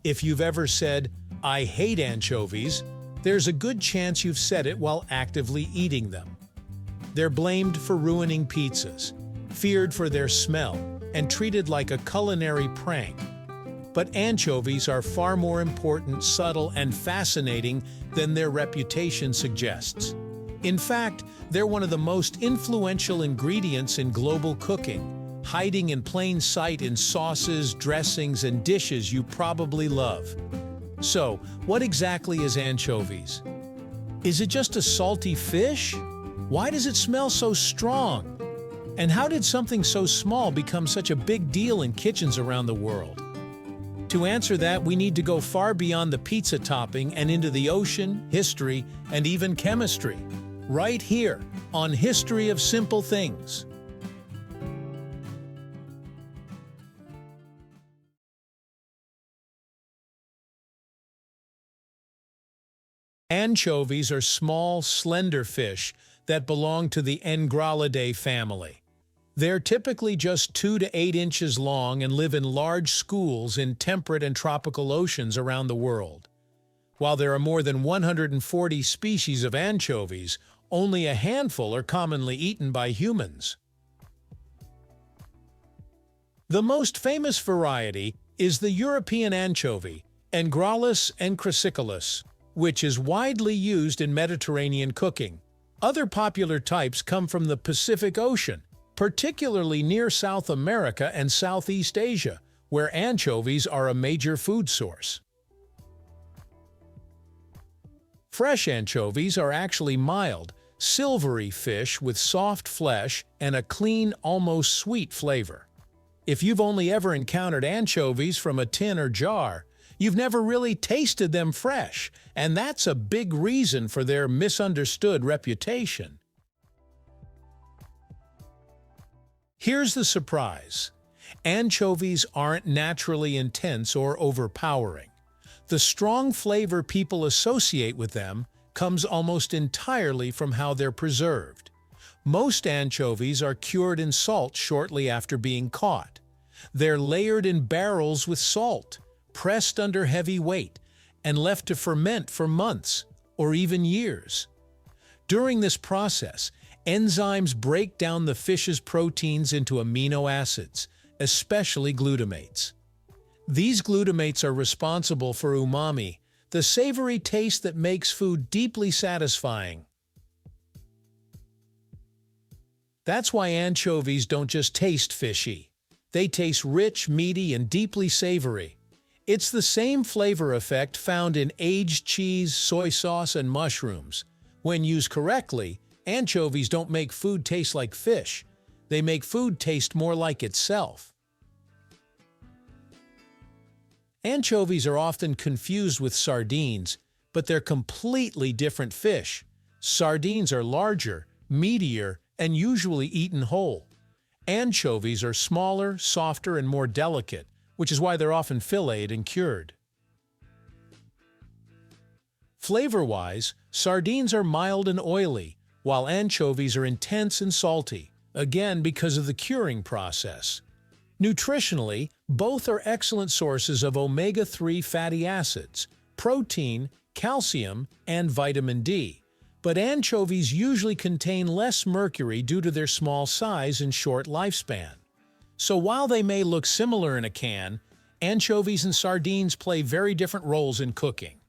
If you've ever said, "I hate anchovies," there's a good chance you've said it while actively eating them. They're blamed for ruining pizzas, feared for their smell, and treated like a culinary prank. But anchovies are far more important, subtle, and fascinating than their reputation suggests. In fact, they're one of the most influential ingredients in global cooking, hiding in plain sight in sauces, dressings, and dishes you probably love. So, what exactly is anchovies? Is it just a salty fish? Why does it smell so strong? And how did something so small become such a big deal in kitchens around the world? To answer that, we need to go far beyond the pizza topping and into the ocean, history, and even chemistry. Right here on History of Simple Things. Anchovies are small, slender fish that belong to the Engralidae family. They're typically just 2 to 8 inches long and live in large schools in temperate and tropical oceans around the world. While there are more than 140 species of anchovies, only a handful are commonly eaten by humans. The most famous variety is the European anchovy, Engrallus encrasiculus, which is widely used in Mediterranean cooking. Other popular types come from the Pacific Ocean, particularly near South America and Southeast Asia, where anchovies are a major food source. Fresh anchovies are actually mild, silvery fish with soft flesh and a clean, almost sweet flavor. If you've only ever encountered anchovies from a tin or jar, you've never really tasted them fresh, and that's a big reason for their misunderstood reputation. Here's the surprise. Anchovies aren't naturally intense or overpowering. The strong flavor people associate with them comes almost entirely from how they're preserved. Most anchovies are cured in salt shortly after being caught. They're layered in barrels with salt, pressed under heavy weight, and left to ferment for months or even years. During this process, enzymes break down the fish's proteins into amino acids, especially glutamates. These glutamates are responsible for umami, the savory taste that makes food deeply satisfying. That's why anchovies don't just taste fishy. They taste rich, meaty, and deeply savory. It's the same flavor effect found in aged cheese, soy sauce, and mushrooms. When used correctly, anchovies don't make food taste like fish. They make food taste more like itself. Anchovies are often confused with sardines, but they're completely different fish. Sardines are larger, meatier, and usually eaten whole. Anchovies are smaller, softer, and more delicate, which is why they're often filleted and cured. Flavor-wise, sardines are mild and oily, while anchovies are intense and salty, again because of the curing process. Nutritionally, both are excellent sources of omega-3 fatty acids, protein, calcium, and vitamin D. But anchovies usually contain less mercury due to their small size and short lifespan. So while they may look similar in a can, anchovies and sardines play very different roles in cooking.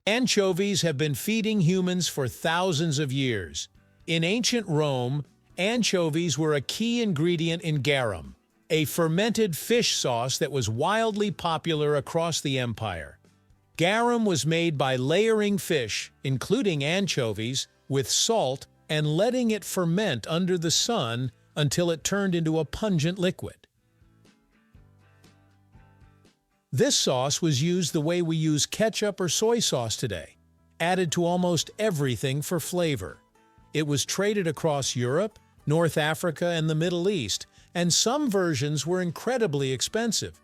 Anchovies have been feeding humans for thousands of years. In ancient Rome, anchovies were a key ingredient in garum, a fermented fish sauce that was wildly popular across the empire. Garum was made by layering fish, including anchovies, with salt and letting it ferment under the sun until it turned into a pungent liquid. This sauce was used the way we use ketchup or soy sauce today, added to almost everything for flavor. It was traded across Europe, North Africa, and the Middle East, and some versions were incredibly expensive.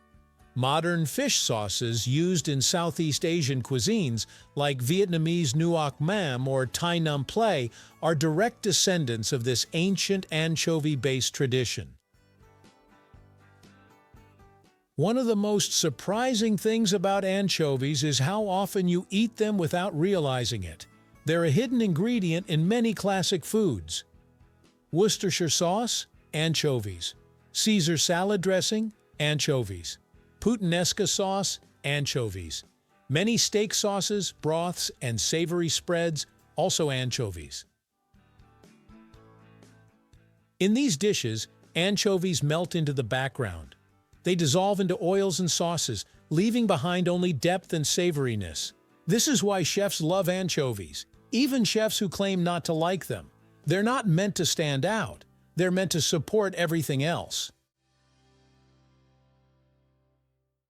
Modern fish sauces used in Southeast Asian cuisines like Vietnamese nuoc mam or Thai nam play are direct descendants of this ancient anchovy-based tradition. One of the most surprising things about anchovies is how often you eat them without realizing it. They're a hidden ingredient in many classic foods. Worcestershire sauce, anchovies. Caesar salad dressing, anchovies. Puttanesca sauce, anchovies. Many steak sauces, broths, and savory spreads, also anchovies. In these dishes, anchovies melt into the background. They dissolve into oils and sauces, leaving behind only depth and savoriness. This is why chefs love anchovies, even chefs who claim not to like them. They're not meant to stand out. They're meant to support everything else.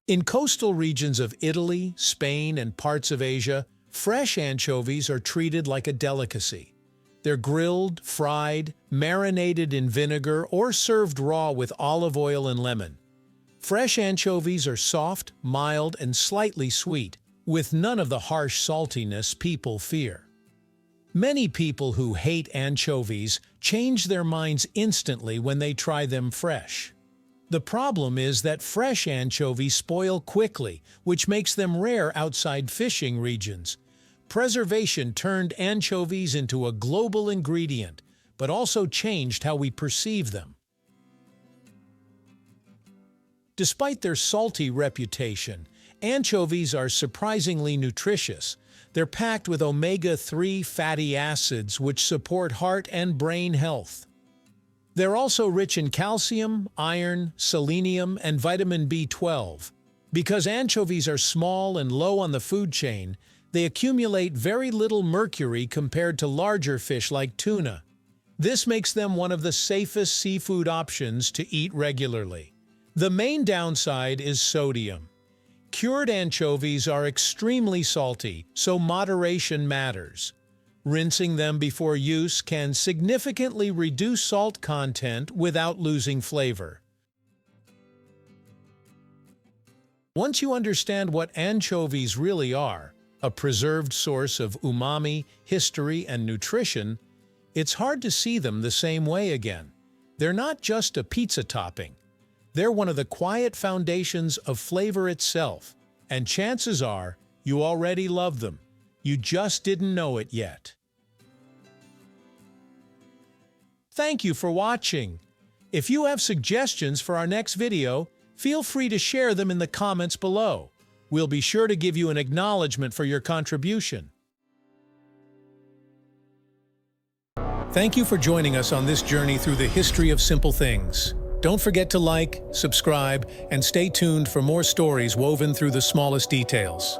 In coastal regions of Italy, Spain, and parts of Asia, fresh anchovies are treated like a delicacy. They're grilled, fried, marinated in vinegar, or served raw with olive oil and lemon. Fresh anchovies are soft, mild, and slightly sweet, with none of the harsh saltiness people fear. Many people who hate anchovies change their minds instantly when they try them fresh. The problem is that fresh anchovies spoil quickly, which makes them rare outside fishing regions. Preservation turned anchovies into a global ingredient, but also changed how we perceive them. Despite their salty reputation, anchovies are surprisingly nutritious. They're packed with omega-3 fatty acids which support heart and brain health. They're also rich in calcium, iron, selenium, and vitamin B12. Because anchovies are small and low on the food chain, they accumulate very little mercury compared to larger fish like tuna. This makes them one of the safest seafood options to eat regularly. The main downside is sodium. Cured anchovies are extremely salty, so moderation matters. Rinsing them before use can significantly reduce salt content without losing flavor. Once you understand what anchovies really are, a preserved source of umami, history, and nutrition, it's hard to see them the same way again. They're not just a pizza topping. They're one of the quiet foundations of flavor itself, and chances are you already love them. You just didn't know it yet. Thank you for watching. If you have suggestions for our next video, feel free to share them in the comments below. We'll be sure to give you an acknowledgement for your contribution. Thank you for joining us on this journey through the history of simple things. Don't forget to like, subscribe, and stay tuned for more stories woven through the smallest details.